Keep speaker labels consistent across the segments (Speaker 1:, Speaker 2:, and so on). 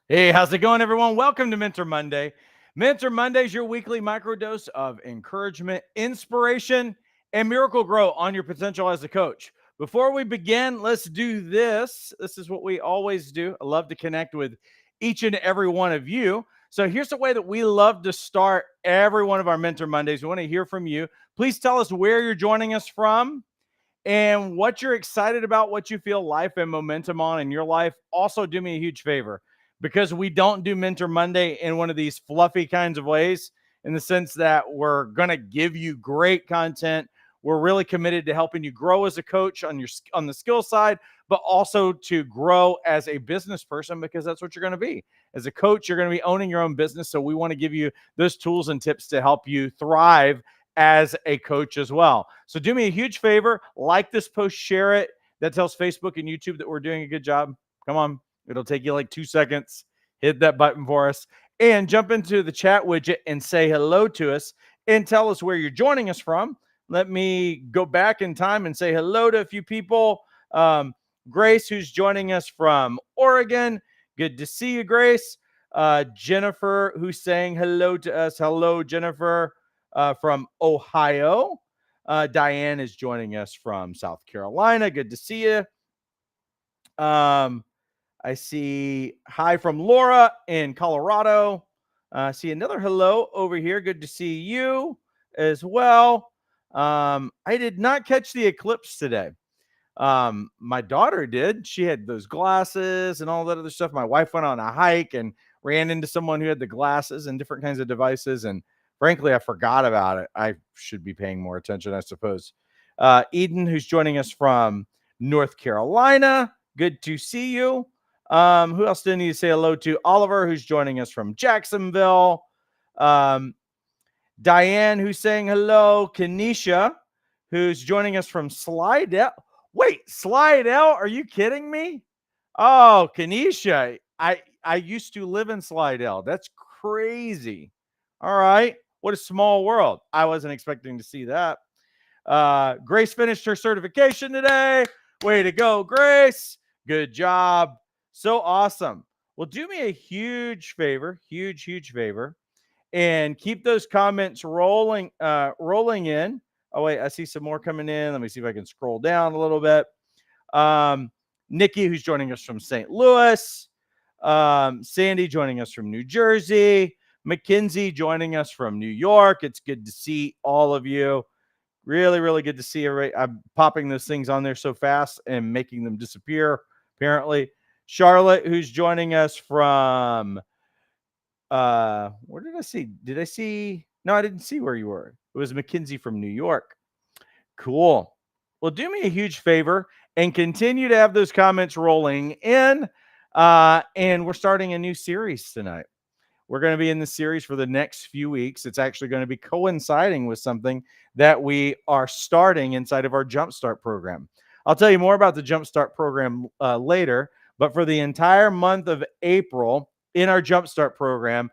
Speaker 1: Hey, how's it going, everyone? Welcome to Mentor Monday. Mentor Monday is your weekly microdose of encouragement, inspiration, and miracle grow on your potential as a coach. Before we begin, let's do this. This is what we always do. I love to connect with each and every one of you. So here's the way that we love to start every one of our Mentor Mondays. We want to hear from you. Please tell us where you're joining us from and what you're excited about, what you feel life and momentum on in your life. Also, do me a huge favor because we don't do Mentor Monday in one of these fluffy kinds of ways, in the sense that we're going to give you great content. We're really committed to helping you grow as a coach on the skill side, but also to grow as a business person, because that's what you're going to be. As a coach, you're going to be owning your own business. So we want to give you those tools and tips to help you thrive as a coach as well. So do me a huge favor, like this post, share it. That tells Facebook and YouTube that we're doing a good job. Come on, it'll take you like 2 seconds. Hit that button for us and jump into the chat widget and say hello to us and tell us where you're joining us from. Let me go back in time and say hello to a few people. Grace, who's joining us from Oregon. Good to see you, Grace. Jennifer, who's saying hello to us. Hello, Jennifer. From Ohio. Diane is joining us from South Carolina. Good to see you. I see hi from Laura in Colorado. See another hello over here. Good to see you as well. I did not catch the eclipse today. My daughter did. She had those glasses and all that other stuff. My wife went on a hike and ran into someone who had the glasses and different kinds of devices. And frankly, I forgot about it. I should be paying more attention, I suppose. Eden, who's joining us from North Carolina. Good to see you. Who else do I need to say hello to? Oliver, who's joining us from Jacksonville. Diane, who's saying hello. Kenesha, who's joining us from Slidell. Wait, Slidell? Are you kidding me? Oh, Kenesha. I used to live in Slidell. That's crazy. All right. What a small world. I wasn't expecting to see that. Grace finished her certification today. Way to go, Grace. Good job. So awesome. Well, do me a huge favor, huge favor, and keep those comments rolling in. Oh wait, I see some more coming in. Let me see if I can scroll down a little bit. Nikki, who's joining us from St. Louis. Sandy joining us from New Jersey. Mackenzie joining us from New York. It's good to see all of you. Really good to see everybody. I'm popping those things on there so fast and making them disappear, apparently. Charlotte, who's joining us from where did I see? Did I see? No, I didn't see where you were. It was Mackenzie from New York. Cool. Well, do me a huge favor and continue to have those comments rolling in. And we're starting a new series tonight. We're going to be in the series for the next few weeks. It's actually going to be coinciding with something that we are starting inside of our Jumpstart program. I'll tell you more about the Jumpstart program later, but for the entire month of April in our Jumpstart program,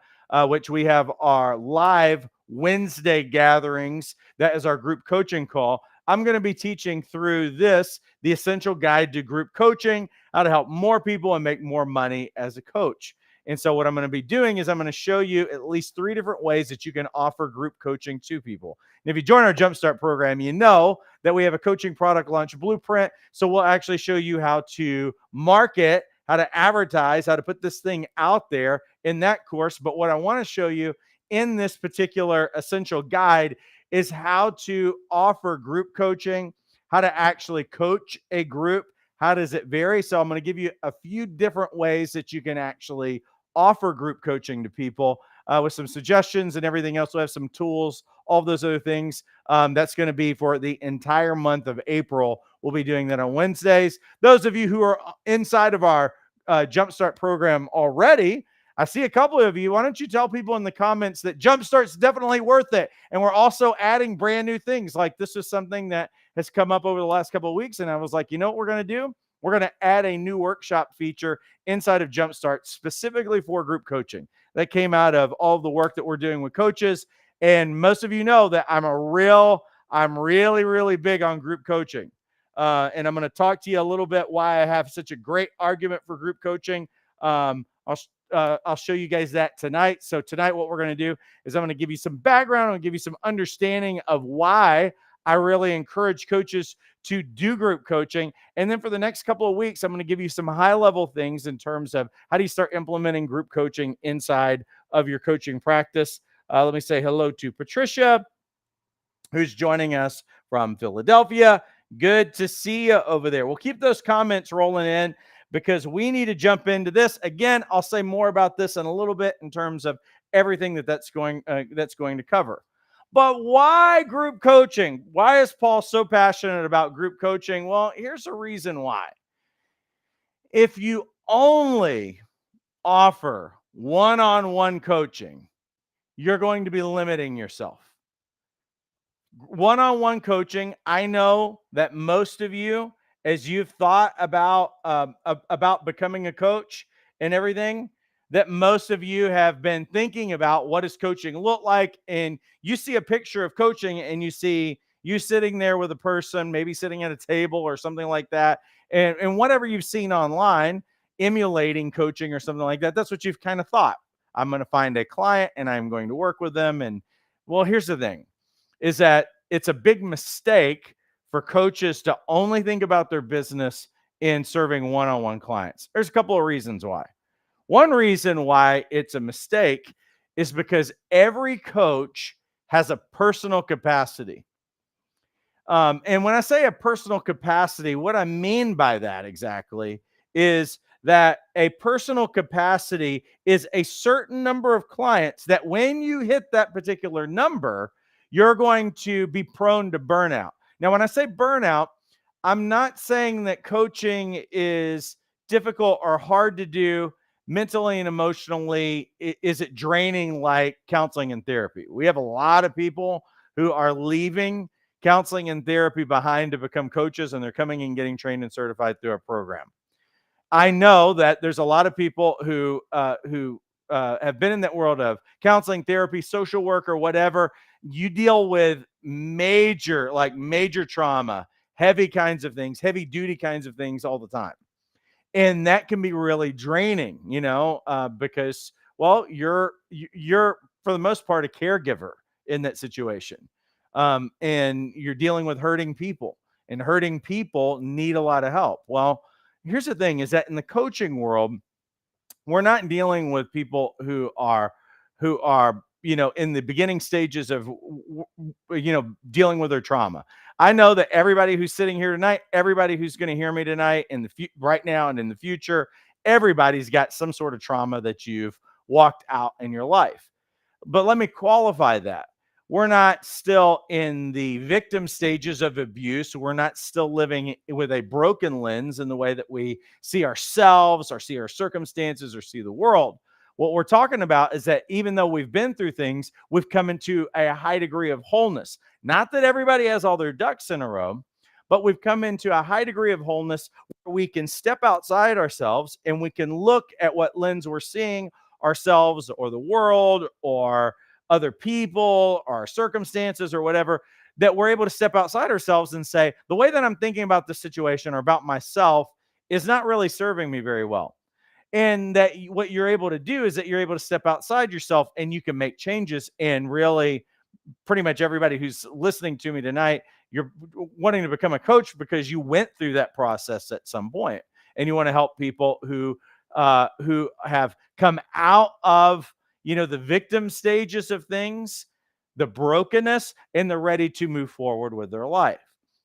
Speaker 1: which we have our live Wednesday gatherings, that is our group coaching call. I'm going to be teaching through this, the essential guide to group coaching, how to help more people and make more money as a coach. And so what I'm going to be doing is I'm going to show you at least 3 different ways that you can offer group coaching to people. And if you join our Jumpstart program, you know that we have a coaching product launch blueprint. So we'll actually show you how to market, how to advertise, how to put this thing out there in that course. But what I want to show you in this particular essential guide is how to offer group coaching, how to actually coach a group. How does it vary? So I'm going to give you a few different ways that you can actually offer group coaching to people with some suggestions and everything else. We'll have some tools, all of those other things. That's going to be for the entire month of April. We'll be doing that on Wednesdays. Those of you who are inside of our Jumpstart program already, I see a couple of you. Why don't you tell people in the comments that Jumpstart's definitely worth it? And we're also adding brand new things. Like this is something that has come up over the last couple of weeks. And I was like, you know what we're going to do? We're going to add a new workshop feature inside of Jumpstart specifically for group coaching. That came out of all of the work that we're doing with coaches. And most of you know that I'm really big on group coaching. And I'm going to talk to you a little bit why I have such a great argument for group coaching. I'll show you guys that tonight. So tonight, what we're going to do is I'm going to give you some background. I'll give you some understanding of why I really encourage coaches to do group coaching. And then for the next couple of weeks, I'm going to give you some high level things in terms of how do you start implementing group coaching inside of your coaching practice. Let me say hello to Patricia, who's joining us from Philadelphia. Good to see you over there. We'll keep those comments rolling in because we need to jump into this. Again, I'll say more about this in a little bit in terms of everything that's going to cover. But why group coaching? Why is Paul so passionate about group coaching? Well, here's a reason why. If you only offer one-on-one coaching, you're going to be limiting yourself. One-on-one coaching, I know that most of you, as you've thought about becoming a coach and everything, that most of you have been thinking about what does coaching look like, and you see a picture of coaching and you see you sitting there with a person, maybe sitting at a table or something like that, and whatever you've seen online emulating coaching or something like that, that's what you've kind of thought. I'm going to find a client and I'm going to work with them. And well, here's the thing, is that it's a big mistake for coaches to only think about their business in serving one-on-one clients. There's a couple of reasons why. One reason why it's a mistake is because every coach has a personal capacity. And when I say a personal capacity, what I mean by that exactly is that a personal capacity is a certain number of clients that when you hit that particular number, you're going to be prone to burnout. Now, when I say burnout, I'm not saying that coaching is difficult or hard to do mentally and emotionally. Is it draining like counseling and therapy? We have a lot of people who are leaving counseling and therapy behind to become coaches, and they're coming and getting trained and certified through our program. I know that there's a lot of people who have been in that world of counseling, therapy, social work, or whatever. You deal with major trauma, heavy kinds of things, heavy duty kinds of things all the time. And that can be really draining, because, well, you're for the most part a caregiver in that situation. And you're dealing with hurting people, and hurting people need a lot of help. Well, here's the thing, is that in the coaching world, we're not dealing with people who are in the beginning stages of dealing with their trauma. I know that everybody who's sitting here tonight, everybody who's going to hear me tonight right now and in the future, everybody's got some sort of trauma that you've walked out in your life. But let me qualify that. We're not still in the victim stages of abuse. We're not still living with a broken lens in the way that we see ourselves or see our circumstances or see the world. What we're talking about is that even though we've been through things, we've come into a high degree of wholeness. Not that everybody has all their ducks in a row, but we've come into a high degree of wholeness where we can step outside ourselves and we can look at what lens we're seeing ourselves or the world or other people or circumstances or whatever, that we're able to step outside ourselves and say, the way that I'm thinking about this situation or about myself is not really serving me very well. And that what you're able to do is that you're able to step outside yourself and you can make changes. And really, pretty much everybody who's listening to me tonight, you're wanting to become a coach because you went through that process at some point, and you want to help people who have come out of the victim stages of things, the brokenness, and they're ready to move forward with their life.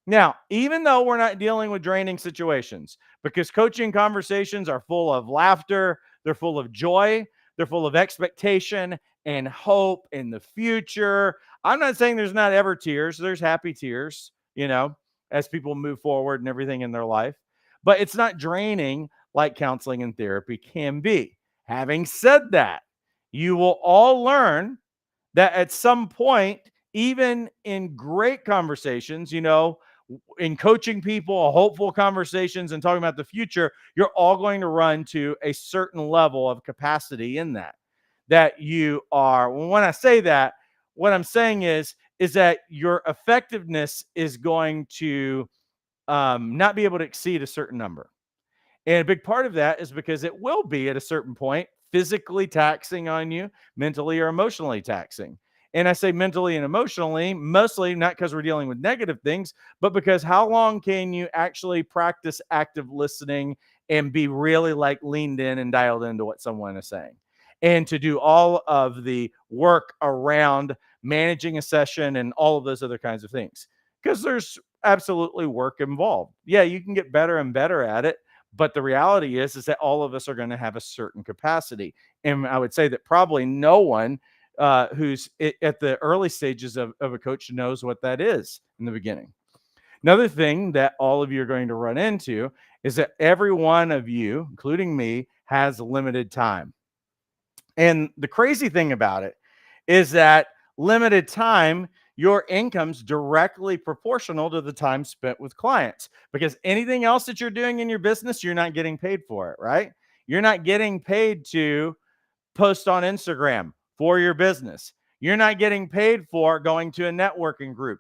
Speaker 1: Now, even though we're not dealing with draining situations, because coaching conversations are full of laughter, they're full of joy, they're full of expectation and hope in the future. I'm not saying there's not ever tears. There's happy tears, as people move forward and everything in their life. But it's not draining like counseling and therapy can be. Having said that, you will all learn that at some point, even in great conversations, in coaching people, hopeful conversations, and talking about the future, you're all going to run to a certain level of capacity in that you are. When I say that, what I'm saying is that your effectiveness is going to not be able to exceed a certain number. And a big part of that is because it will be at a certain point physically taxing on you, mentally or emotionally taxing. And I say mentally and emotionally, mostly not because we're dealing with negative things, but because how long can you actually practice active listening and be really like leaned in and dialed into what someone is saying? And to do all of the work around managing a session and all of those other kinds of things. Because there's absolutely work involved. Yeah, you can get better and better at it, but the reality is that all of us are going to have a certain capacity. And I would say that probably no one who's at the early stages of a coach knows what that is in the beginning. Another thing that all of you are going to run into is that every one of you, including me, has limited time. And the crazy thing about it is that limited time, your income's directly proportional to the time spent with clients, because anything else that you're doing in your business, you're not getting paid for it, right? You're not getting paid to post on Instagram for your business. You're not getting paid for going to a networking group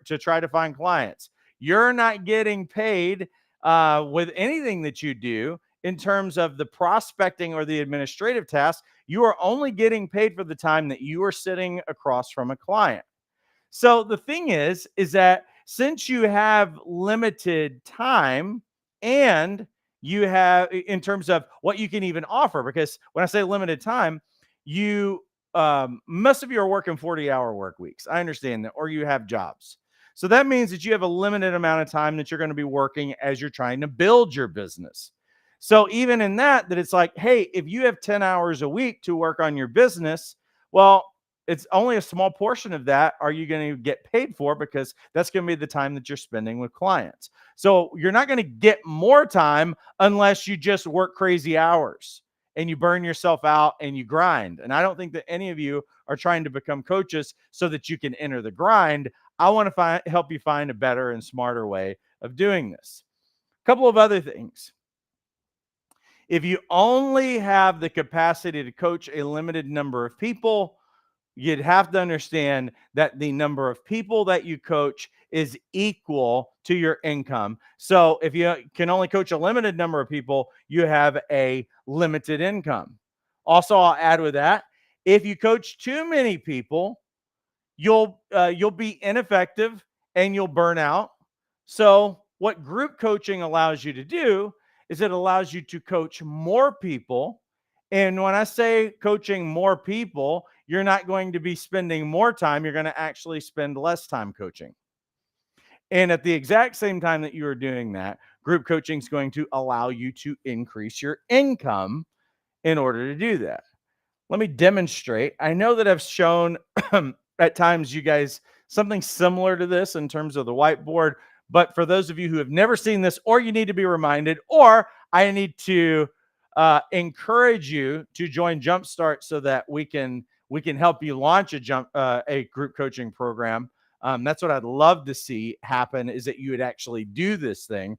Speaker 1: to try to find clients. You're not getting paid with anything that you do in terms of the prospecting or the administrative tasks. You are only getting paid for the time that you are sitting across from a client. So the thing is that since you have limited time and you have, in terms of what you can even offer, because when I say limited time, you, most of you are working 40-hour work weeks. I understand that, or you have jobs. So that means that you have a limited amount of time that you're going to be working as you're trying to build your business. So even in that it's like, hey, if you have 10 hours a week to work on your business, well, it's only a small portion of that are you going to get paid for, because that's going to be the time that you're spending with clients. So you're not going to get more time unless you just work crazy hours and you burn yourself out and you grind. And I don't think that any of you are trying to become coaches so that you can enter the grind. I want to help you find a better and smarter way of doing this. A couple of other things. If you only have the capacity to coach a limited number of people, you'd have to understand that the number of people that you coach is equal to your income. So if you can only coach a limited number of people, you have a limited income. Also, I'll add with that, if you coach too many people, you'll be ineffective and you'll burn out. So what group coaching allows you to do is it allows you to coach more people. And when I say coaching more people, you're not going to be spending more time. You're going to actually spend less time coaching. And at the exact same time that you are doing that, group coaching is going to allow you to increase your income in order to do that. Let me demonstrate. I know that I've shown at times you guys something similar to this in terms of the whiteboard, but for those of you who have never seen this, or you need to be reminded, or I need to encourage you to join Jumpstart so that we can help you launch a group coaching program. That's what I'd love to see happen, is that you would actually do this thing.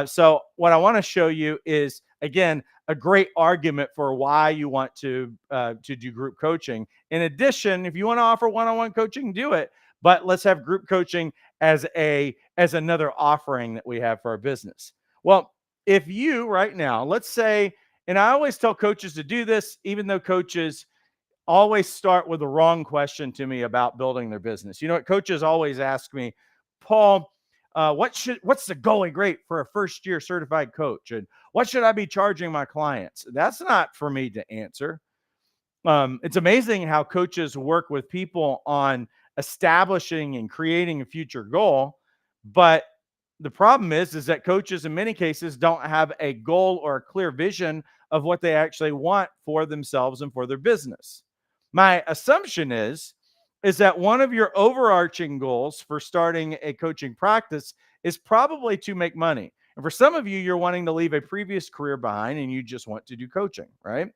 Speaker 1: So what I want to show you is, again, a great argument for why you want to do group coaching. In addition, if you want to offer one-on-one coaching, do it. But let's have group coaching as another offering that we have for our business. Well, if you right now, let's say, and I always tell coaches to do this, even though coaches always start with the wrong question to me about building their business. You know what? Coaches always ask me, Paul, what's the going rate for a first year certified coach? And what should I be charging my clients? That's not for me to answer. It's amazing how coaches work with people on establishing and creating a future goal. But the problem is that coaches in many cases don't have a goal or a clear vision of what they actually want for themselves and for their business. My assumption is that one of your overarching goals for starting a coaching practice is probably to make money. And for some of you, you're wanting to leave a previous career behind and you just want to do coaching, right?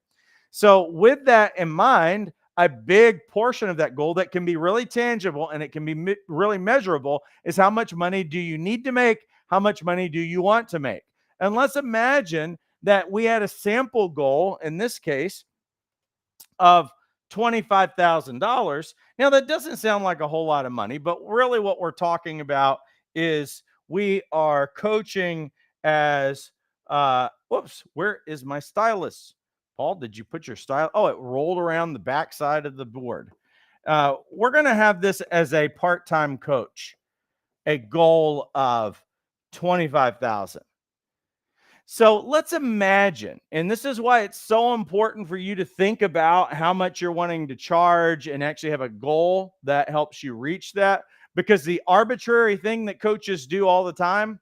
Speaker 1: So with that in mind, a big portion of that goal that can be really tangible and it can be really measurable is how much money do you need to make? How much money do you want to make? And let's imagine that we had a sample goal, in this case, of $25,000. Now, that doesn't sound like a whole lot of money, but really what we're talking about is we are coaching as, whoops, where is my stylus? Paul, did you put your style? Oh, it rolled around the backside of the board. We're going to have this as a part-time coach, a goal of 25,000. So let's imagine, and this is why it's so important for you to think about how much you're wanting to charge and actually have a goal that helps you reach that. Because the arbitrary thing that coaches do all the time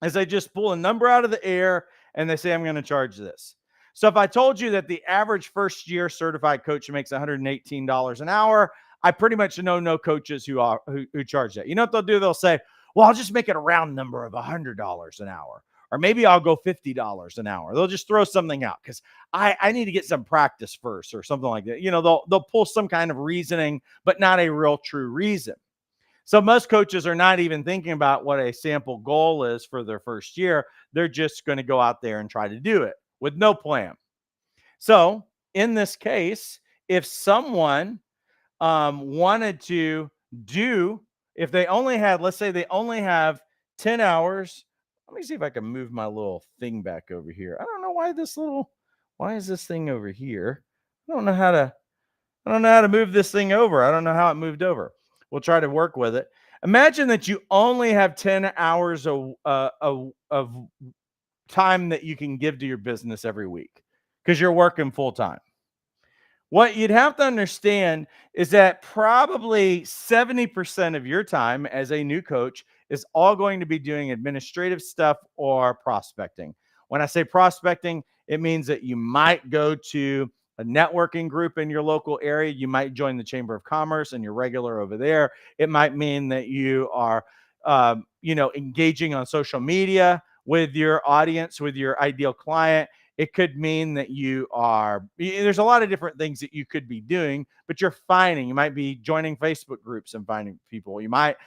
Speaker 1: is they just pull a number out of the air and they say, I'm going to charge this. So if I told you that the average first year certified coach makes $118 an hour, I pretty much know no coaches who charge that. You know what they'll do? They'll say, well, I'll just make it a round number of $100 an hour. Or maybe I'll go $50 an hour. They'll just throw something out because I need to get some practice first or something like that. You know, they'll pull some kind of reasoning, but not a real true reason. So most coaches are not even thinking about what a sample goal is for their first year. They're just going to go out there and try to do it with no plan. So in this case, if someone wanted to do, if they only had, let's say they only have 10 hours. Let me see if I can move my little thing back over here. I don't know why is this thing over here? I don't know how to move this thing over. I don't know how it moved over. We'll try to work with it. Imagine that you only have 10 hours of time that you can give to your business every week because you're working full time. What you'd have to understand is that probably 70% of your time as a new coach is all going to be doing administrative stuff or prospecting. When I say prospecting, it means that you might go to a networking group in your local area. You might join the Chamber of Commerce and you're regular over there. It might mean that you are, engaging on social media with your audience, with your ideal client. It could mean that there's a lot of different things that you could be doing, but you're finding, you might be joining Facebook groups and finding people. You might,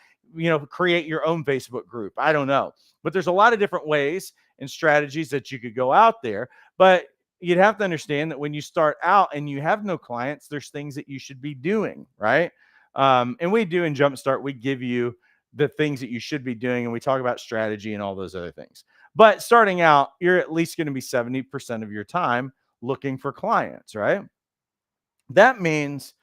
Speaker 1: create your own Facebook group. I don't know, but there's a lot of different ways and strategies that you could go out there. But you'd have to understand that when you start out and you have no clients, there's things that you should be doing, right? And we do in Jumpstart, we give you the things that you should be doing, and we talk about strategy and all those other things. But starting out, you're at least going to be 70% of your time looking for clients, right? That means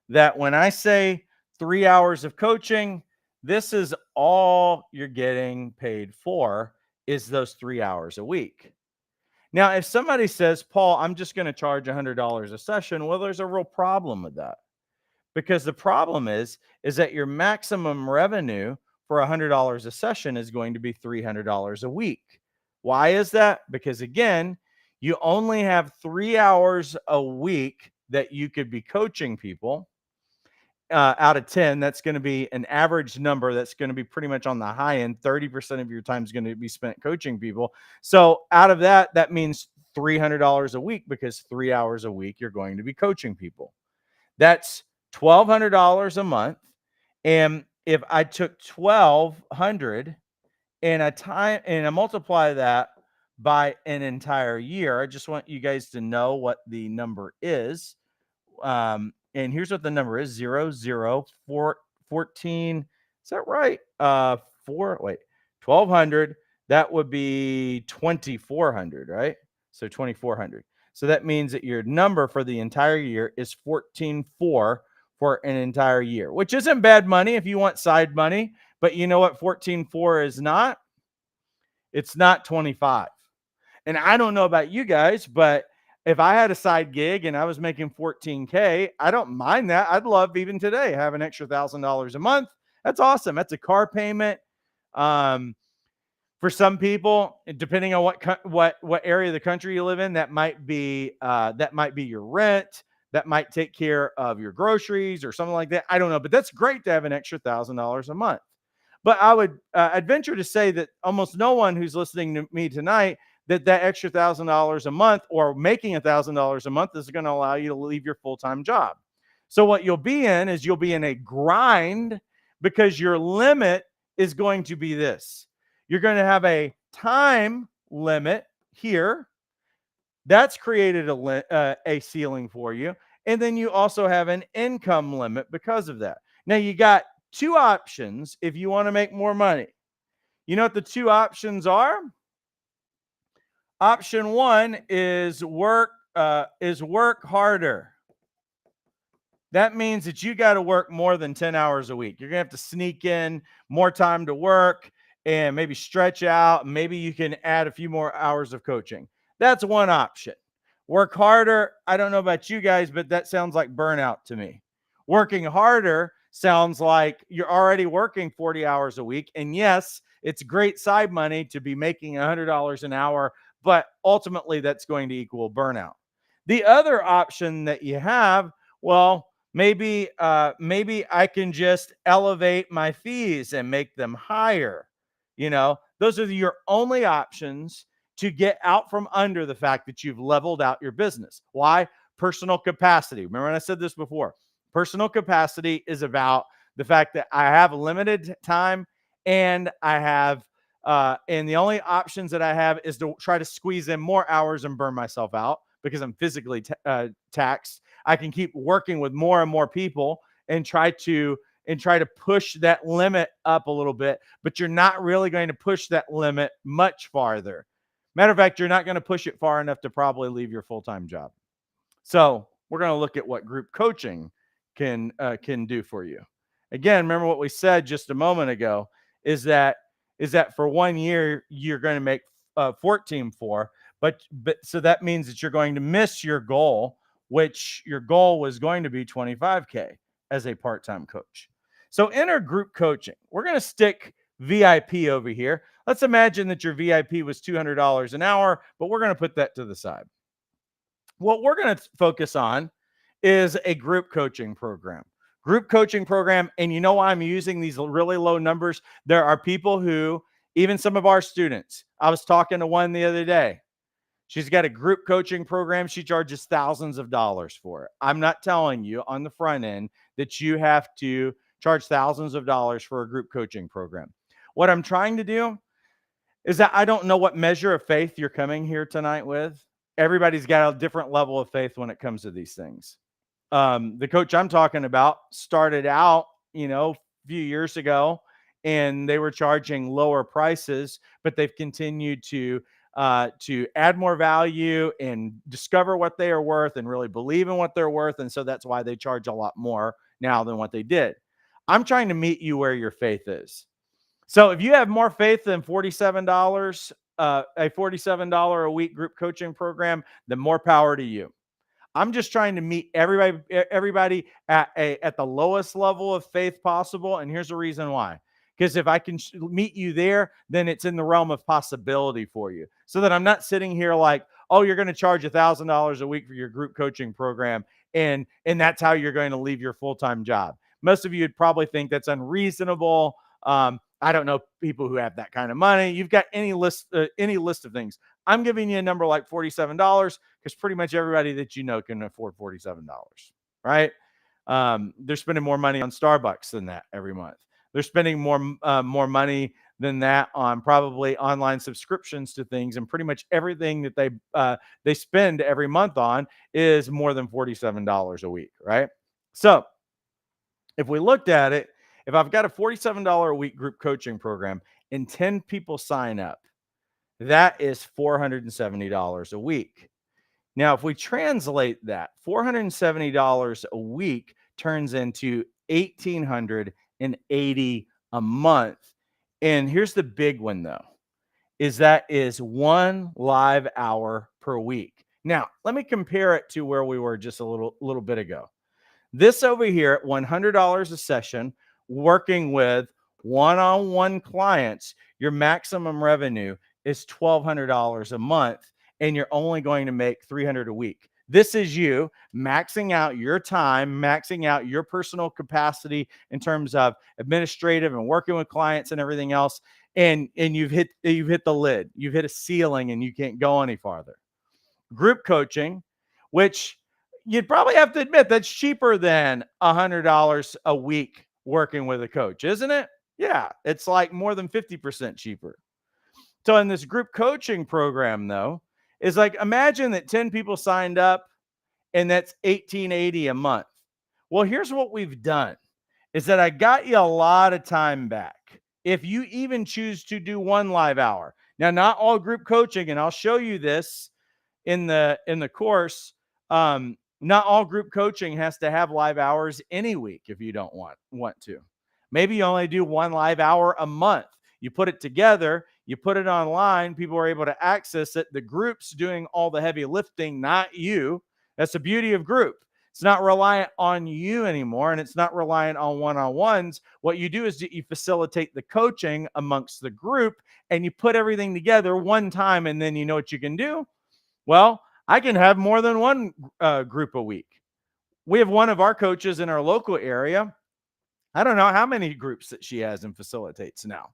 Speaker 1: that when I say 3 hours of coaching, this is all you're getting paid for is those 3 hours a week. Now, if somebody says, Paul, I'm just going to charge $100 a session, well, there's a real problem with that. Because the problem is that your maximum revenue for $100 a session is going to be $300 a week. Why is that? Because again, you only have 3 hours a week that you could be coaching people. Out of 10, that's going to be an average number that's going to be pretty much on the high end. 30% of your time is going to be spent coaching people. So out of that, that means $300 a week because 3 hours a week you're going to be coaching people. That's $1,200 a month. And if I took 1,200 and I multiply that by an entire year, I just want you guys to know what the number is. And here's what the number is: 14. Is that right? 1,200. That would be 2,400, right? So 2,400. So that means that your number for the entire year is 14,400 for an entire year, which isn't bad money if you want side money. But you know what 14,400 is not? It's not 25. And I don't know about you guys, but if I had a side gig and I was making 14K, I don't mind that. I'd love even today have an extra $1,000 a month. That's awesome. That's a car payment. For some people, depending on what area of the country you live in, that might be your rent. That might take care of your groceries or something like that. I don't know, but that's great to have an extra $1,000 a month. But I'd venture to say that almost no one who's listening to me tonight, that extra $1,000 a month or making $1,000 a month is going to allow you to leave your full-time job. So what you'll be in a grind because your limit is going to be this. You're going to have a time limit here. That's created a ceiling for you. And then you also have an income limit because of that. Now you got two options if you want to make more money. You know what the two options are? Option one is work is work harder. That means that you got to work more than 10 hours a week. You're going to have to sneak in more time to work and maybe stretch out. Maybe you can add a few more hours of coaching. That's one option. Work harder. I don't know about you guys, but that sounds like burnout to me. Working harder sounds like you're already working 40 hours a week. And yes, it's great side money to be making $100 an hour, but ultimately that's going to equal burnout. The other option that you have, well, maybe I can just elevate my fees and make them higher. Those are your only options to get out from under the fact that you've leveled out your business. Why? Personal capacity. Remember when I said this before? Personal capacity is about the fact that I have limited time and and the only options that I have is to try to squeeze in more hours and burn myself out because I'm physically taxed. I can keep working with more and more people and try to push that limit up a little bit, but you're not really going to push that limit much farther. Matter of fact, you're not going to push it far enough to probably leave your full-time job. So we're going to look at what group coaching can do for you. Again, remember what we said just a moment ago is that for 1 year you're going to make 14.4, but so that means that you're going to miss your goal, which your goal was going to be 25K as a part-time coach. So enter group coaching. We're going to stick VIP over here. Let's imagine that your VIP was $200 an hour, but we're going to put that to the side. What we're going to focus on is a group coaching program. Group coaching program, and you know why I'm using these really low numbers? There are people who, even some of our students, I was talking to one the other day. She's got a group coaching program. She charges thousands of dollars for it. I'm not telling you on the front end that you have to charge thousands of dollars for a group coaching program. What I'm trying to do is that I don't know what measure of faith you're coming here tonight with. Everybody's got a different level of faith when it comes to these things. The coach I'm talking about started out, a few years ago, and they were charging lower prices, but they've continued to add more value and discover what they are worth and really believe in what they're worth. And so that's why they charge a lot more now than what they did. I'm trying to meet you where your faith is. So if you have more faith than $47, a $47 a week group coaching program, then more power to you. I'm just trying to meet everybody at the lowest level of faith possible. And here's the reason why. Because if I can meet you there, then it's in the realm of possibility for you. So that I'm not sitting here like, oh, you're going to charge $1,000 a week for your group coaching program. And that's how you're going to leave your full-time job. Most of you would probably think that's unreasonable. I don't know people who have that kind of money. You've got any list of things. I'm giving you a number like $47 because pretty much everybody that you know can afford $47, right? They're spending more money on Starbucks than that every month. They're spending more money than that on probably online subscriptions to things, and pretty much everything that they spend every month on is more than $47 a week, right? So if we looked at it, if I've got a $47 a week group coaching program and 10 people sign up, that is $470 a week. Now, if we translate that, $470 a week turns into $1,880 a month. And here's the big one, though, that is 1 live hour per week. Now, let me compare it to where we were just a little bit ago. This over here at $100 a session, working with one-on-one clients, your maximum revenue is $1,200 a month, and you're only going to make $300 a week. This is you maxing out your time, maxing out your personal capacity in terms of administrative and working with clients and everything else. And you've hit the lid. You've hit a ceiling and you can't go any farther. Group coaching, which you'd probably have to admit that's cheaper than $100 a week working with a coach, isn't it? Yeah, it's like more than 50% cheaper. So in this group coaching program, though, is like imagine that 10 people signed up and that's $1,880 a month. Well, here's what we've done is that I got you a lot of time back. If you even choose to do 1 live hour. Now, not all group coaching, and I'll show you this in the course, not all group coaching has to have live hours any week if you don't want to. Maybe you only do one live hour a month. You put it together, you put it online, people are able to access it. The group's doing all the heavy lifting, not you. That's the beauty of group. It's not reliant on you anymore, and it's not reliant on one-on-ones. What you do is you facilitate the coaching amongst the group, and you put everything together one time, and then you know what you can do? Well, I can have more than one group a week. We have one of our coaches in our local area. I don't know how many groups that she has and facilitates now.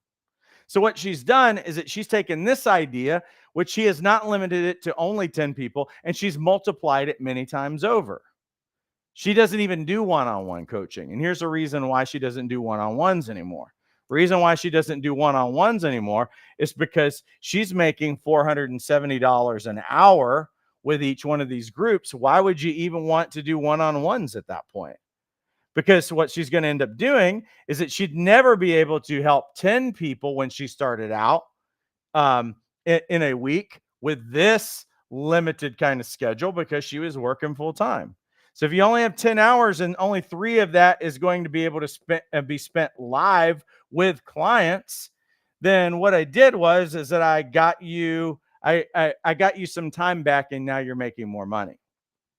Speaker 1: So what she's done is that she's taken this idea, which she has not limited it to only 10 people, and she's multiplied it many times over. She doesn't even do one-on-one coaching. And here's the reason why she doesn't do one-on-ones anymore. The reason why she doesn't do one-on-ones anymore is because she's making $470 an hour with each one of these groups. Why would you even want to do one-on-ones at that point? Because what she's going to end up doing is that she'd never be able to help 10 people when she started out in a week with this limited kind of schedule because she was working full time. So if you only have 10 hours and only 3 of that is going to be able to be spent live with clients, then what I did is that I got you some time back, and now you're making more money.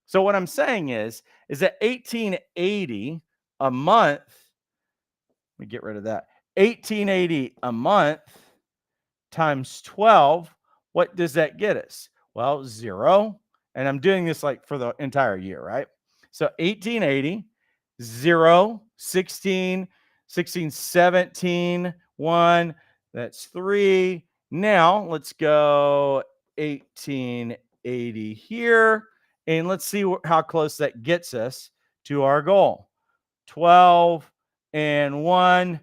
Speaker 1: So what I'm saying is that $1,880 a month, let me get rid of that. $1,880 a month times 12, what does that get us? Well, 0. And I'm doing this like for the entire year, right? So 1880, 0, 16, 16, 17, 1, that's 3. Now let's go 1880 here, and let's see how close that gets us to our goal. 12 and 1,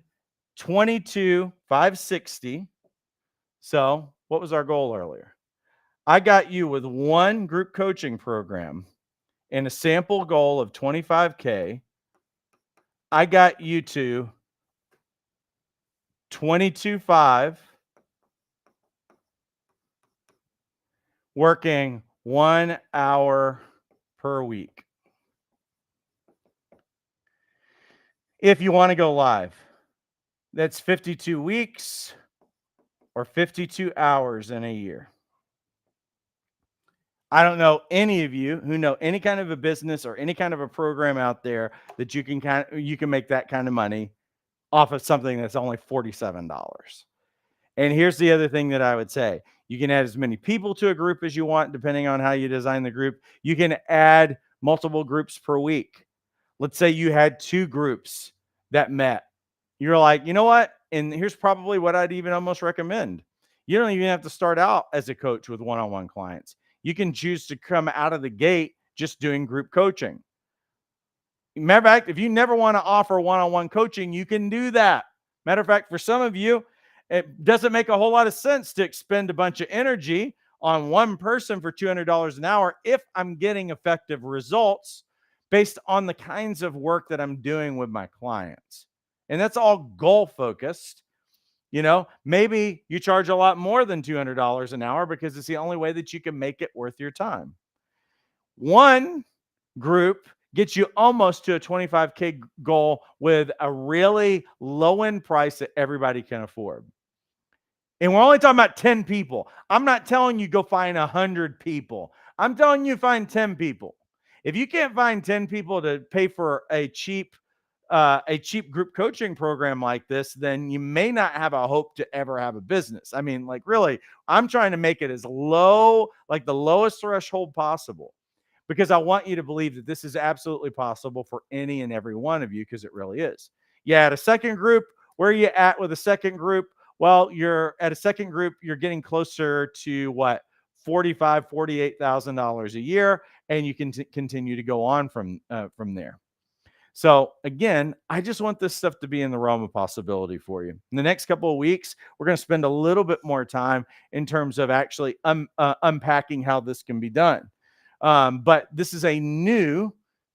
Speaker 1: 22, 560. So what was our goal earlier? I got you with one group coaching program and a sample goal of 25K. I got you to 22.5, working 1 hour per week. If you want to go live, that's 52 weeks or 52 hours in a year. I don't know any of you who know any kind of a business or any kind of a program out there that you can make that kind of money off of something that's only $47. And here's the other thing that I would say. You can add as many people to a group as you want, depending on how you design the group. You can add multiple groups per week. Let's say you had 2 groups that met. You're like, you know what? And here's probably what I'd even almost recommend. You don't even have to start out as a coach with one-on-one clients. You can choose to come out of the gate just doing group coaching. Matter of fact, if you never want to offer one-on-one coaching, you can do that. Matter of fact, for some of you, it doesn't make a whole lot of sense to expend a bunch of energy on one person for $200 an hour if I'm getting effective results based on the kinds of work that I'm doing with my clients. And that's all goal focused. You know, maybe you charge a lot more than $200 an hour because it's the only way that you can make it worth your time. One group gets you almost to a 25K goal with a really low-end price that everybody can afford. And we're only talking about 10 people. I'm not telling you go find 100 people. I'm telling you find 10 people. If you can't find 10 people to pay for a cheap group coaching program like this, then you may not have a hope to ever have a business. I mean, like really, I'm trying to make it as low, like the lowest threshold possible, because I want you to believe that this is absolutely possible for any and every one of you, because it really is. Yeah, at a second group, where are you at with a second group? Well, you're at a second group, you're getting closer to what? $45,000, $48,000 a year, and you can continue to go on from there. So again, I just want this stuff to be in the realm of possibility for you. In the next couple of weeks, we're going to spend a little bit more time in terms of actually unpacking how this can be done. But this is a new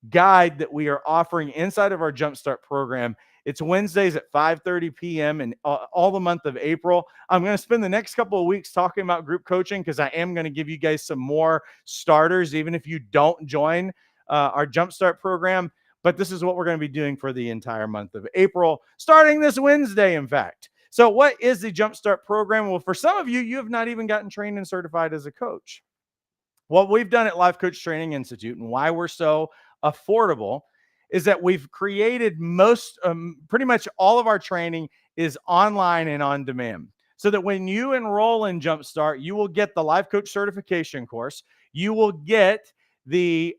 Speaker 1: guide that we are offering inside of our Jumpstart program. It's Wednesdays at 5:30 p.m. and all the month of April. I'm going to spend the next couple of weeks talking about group coaching because I am going to give you guys some more starters, even if you don't join our Jumpstart program. But this is what we're going to be doing for the entire month of April, starting this Wednesday, in fact. So what is the Jumpstart program? Well, for some of you, you have not even gotten trained and certified as a coach. What we've done at Life Coach Training Institute and why we're so affordable is that we've created pretty much all of our training is online and on demand. So that when you enroll in Jumpstart, you will get the Life Coach certification course. You will get the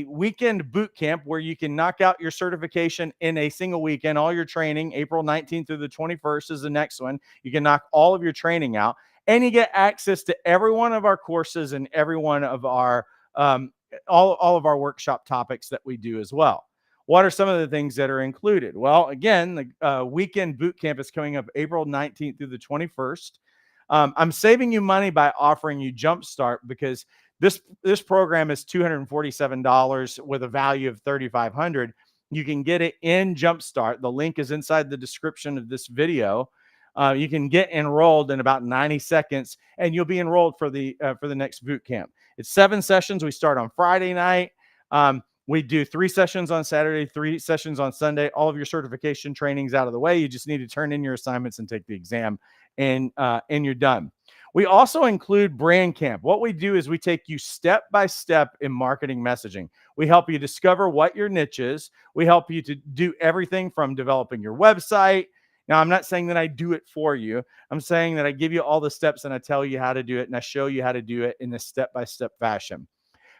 Speaker 1: weekend boot camp where you can knock out your certification in a single weekend. All your training, April 19th through the 21st is the next one. You can knock all of your training out, and you get access to every one of our courses and every one of our all of our workshop topics that we do as well. What are some of the things that are included? Well, again, the weekend boot camp is coming up April 19th through the 21st. I'm saving you money by offering you Jumpstart because this program is $247 with a value of $3,500. You can get it in Jumpstart. The link is inside the description of this video. You can get enrolled in about 90 seconds, and you'll be enrolled for the next boot camp. It's 7 sessions. We start on Friday night. We do 3 sessions on Saturday, 3 sessions on Sunday. All of your certification training's out of the way. You just need to turn in your assignments and take the exam, and you're done. We also include brand camp. What we do is we take you step by step in marketing messaging. We help you discover what your niche is. We help you to do everything from developing your website. Now, I'm not saying that I do it for you. I'm saying that I give you all the steps and I tell you how to do it, and I show you how to do it in a step-by-step fashion.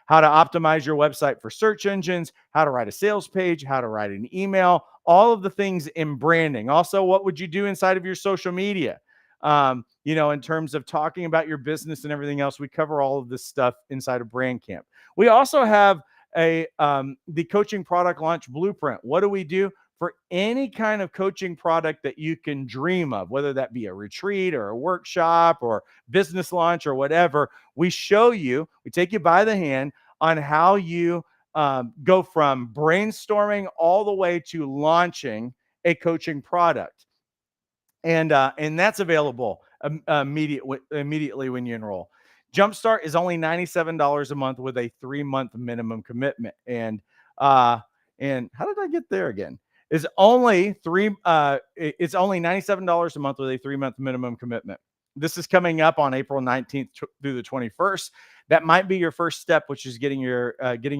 Speaker 1: How to optimize your website for search engines, how to write a sales page, how to write an email, all of the things in branding. Also, what would you do inside of your social media? In terms of talking about your business and everything else, we cover all of this stuff inside of Brand Camp. We also have the coaching product launch blueprint. What do we do? For any kind of coaching product that you can dream of, whether that be a retreat or a workshop or business launch or whatever, we take you by the hand on how you go from brainstorming all the way to launching a coaching product. And that's available immediately when you enroll. Jumpstart is only $97 a month with a 3-month minimum commitment. And how did I get there again? It's only $97 a month with a 3-month minimum commitment. This is coming up on April 19th through the 21st. That might be your first step, which is getting your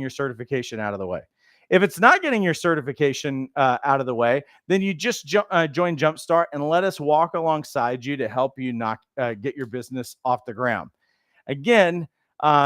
Speaker 1: certification out of the way. If it's not getting your certification out of the way, then you just join Jumpstart and let us walk alongside you to help you get your business off the ground. Again,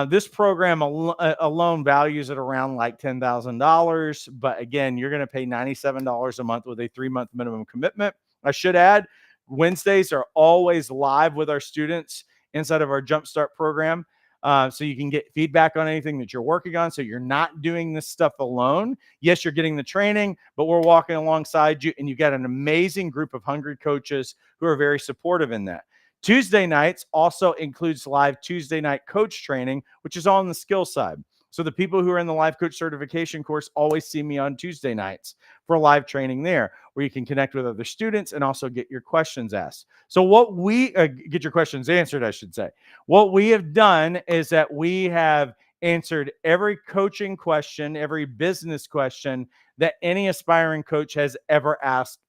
Speaker 1: this program alone values it around like $10,000. But again, you're going to pay $97 a month with a 3-month minimum commitment. I should add, Wednesdays are always live with our students inside of our Jumpstart program. So you can get feedback on anything that you're working on. So you're not doing this stuff alone. Yes, you're getting the training, but we're walking alongside you, and you've got an amazing group of hungry coaches who are very supportive in that. Tuesday nights also includes live Tuesday night coach training, which is all on the skill side. So the people who are in the Life Coach certification course always see me on Tuesday nights for live training there, where you can connect with other students and also get your questions asked. So what we get your questions answered, I should say. What we have done is that we have answered every coaching question, every business question that any aspiring coach has ever asked.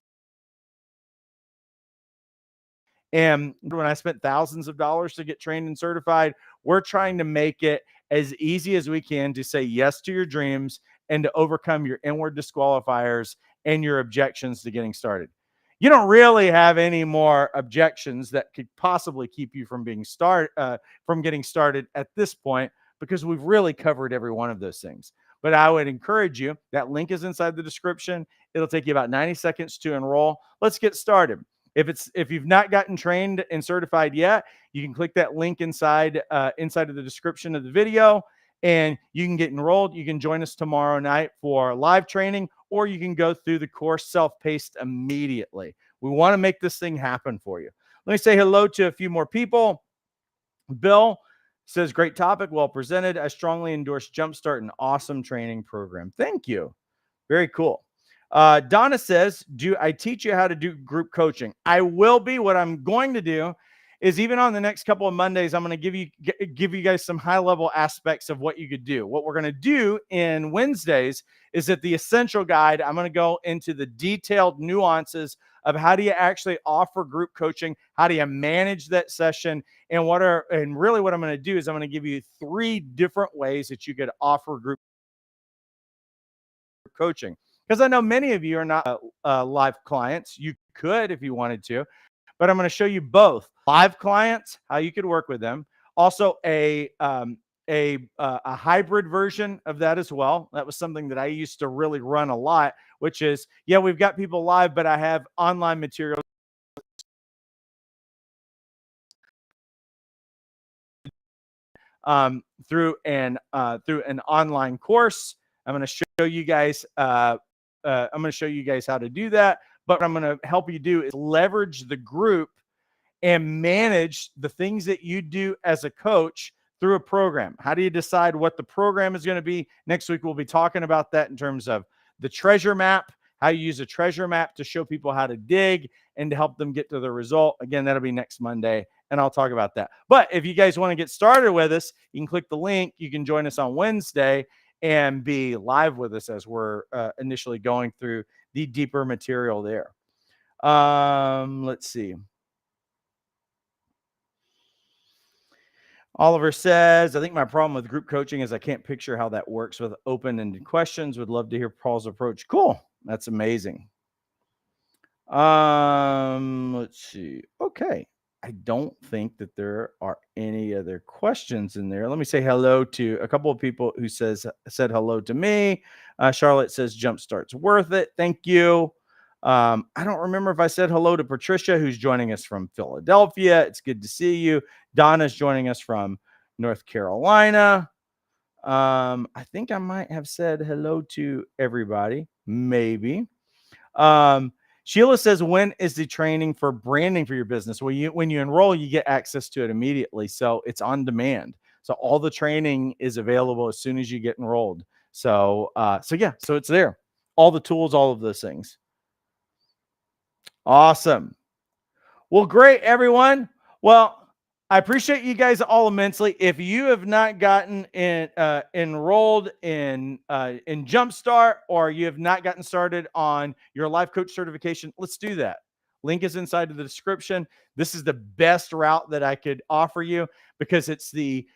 Speaker 1: And when I spent thousands of dollars to get trained and certified, we're trying to make it as easy as we can to say yes to your dreams and to overcome your inward disqualifiers and your objections to getting started. You don't really have any more objections that could possibly keep you from getting started at this point, because we've really covered every one of those things. But I would encourage you, that link is inside the description. It'll take you about 90 seconds to enroll. Let's get started. If you've not gotten trained and certified yet, you can click that link inside of the description of the video, and you can get enrolled. You can join us tomorrow night for live training, or you can go through the course self-paced immediately. We want to make this thing happen for you. Let me say hello to a few more people. Bill says, great topic, well presented. I strongly endorse Jumpstart, an awesome training program. Thank you. Very cool. Donna says, do I teach you how to do group coaching? I will be. What I'm going to do is, even on the next couple of Mondays, I'm going to give you guys some high level aspects of what you could do. What we're going to do in Wednesdays is that the essential guide, I'm going to go into the detailed nuances of how do you actually offer group coaching, how do you manage that session, and really what I'm going to do is I'm going to give you 3 different ways that you could offer group coaching. Because I know many of you are not live clients. You could if you wanted to, but I'm going to show you both live clients, how you could work with them. Also, a hybrid version of that as well. That was something that I used to really run a lot, which is, yeah, we've got people live, but I have online material through an online course. I'm going to show you guys. I'm going to show you guys how to do that. But what I'm going to help you do is leverage the group and manage the things that you do as a coach through a program. How do you decide what the program is going to be? Next week, we'll be talking about that in terms of the treasure map, how you use a treasure map to show people how to dig and to help them get to the result. Again, that'll be next Monday, and I'll talk about that. But if you guys want to get started with us, you can click the link. You can join us on Wednesday and be live with us as we're initially going through the deeper material there. Let's see. Oliver says, I think my problem with group coaching is I can't picture how that works with open-ended questions. Would love to hear Paul's approach. Cool. That's amazing. Let's see. Okay. I don't think that there are any other questions in there. Let me say hello to a couple of people who said hello to me. Charlotte says Jumpstart's worth it. Thank you. I don't remember if I said hello to Patricia, who's joining us from Philadelphia. It's good to see you. Donna's joining us from North Carolina. I think I might have said hello to everybody, maybe. Sheila says, when is the training for branding for your business? Well, when you enroll, you get access to it immediately. So it's on demand. So all the training is available as soon as you get enrolled. So it's there. All the tools, all of those things. Awesome. Well, great, everyone. Well, I appreciate you guys all immensely. If you have not gotten enrolled in Jumpstart, or you have not gotten started on your life coach certification, let's do that. Link is inside of the description. This is the best route that I could offer you, because it's the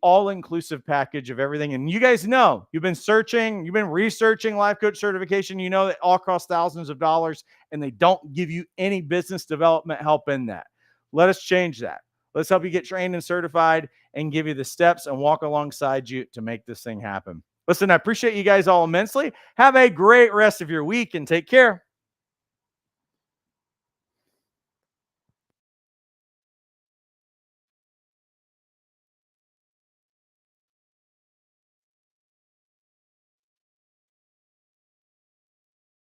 Speaker 1: all-inclusive package of everything. And you guys know, you've been researching life coach certification. You know that all costs thousands of dollars, and they don't give you any business development help in that. Let us change that. Let's help you get trained and certified and give you the steps and walk alongside you to make this thing happen. Listen, I appreciate you guys all immensely. Have a great rest of your week and take care.